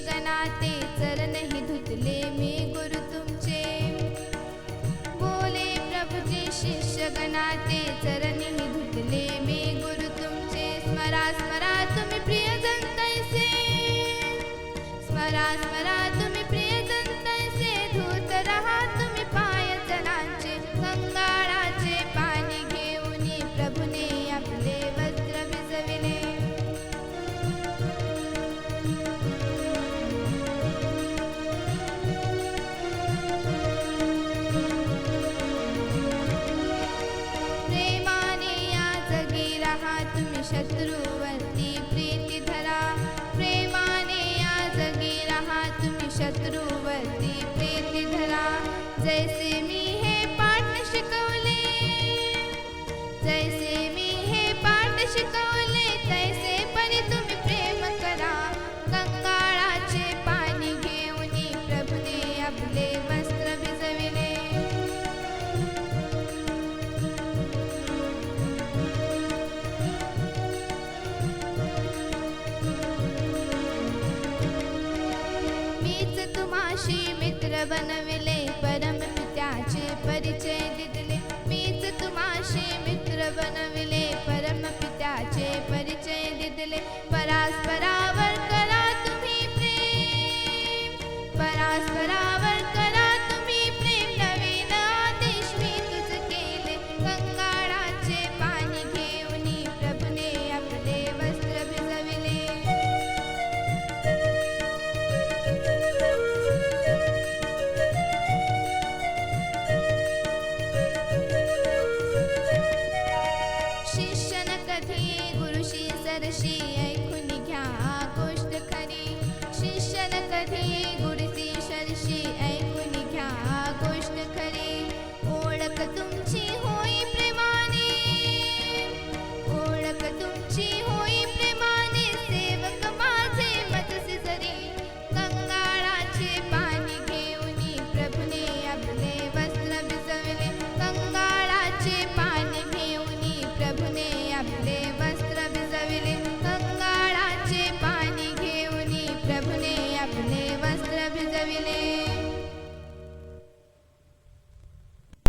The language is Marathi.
गणाते चरणहि धुतले मी गुरु तुमचे। बोले प्रभुजी शिष्य गणाते चरणहि धुतले मी गुरु तुमचे। स्मरा स्मरा तुम्ही प्रियजन तैसे, स्मरा स्मरा तुम्ही प्रियजन तैसे। धूत रहा तुम्ही पाय जनांचे, गंगाळाचे पाणी घेऊन प्रभुने आपले वस्त्र भिजविले। प्रेमाने या जगी रहा तुम्ही शत्रूवरती प्रीती धरा। प्रेमाने या जगी रहा तुम्ही शत्रूवरती प्रीती धरा। जैसे मी हे पाठ शिकवले, जैसे मी हे पाठ शिकवले, तैसे परी तुम्ही प्रेम करा। गंगाळाचे पाणी घेऊन प्रभुने आपले वस्त्र भिजविले। मीच तुम्हाशी मित्र बनविले, परमपित्याचे परिचय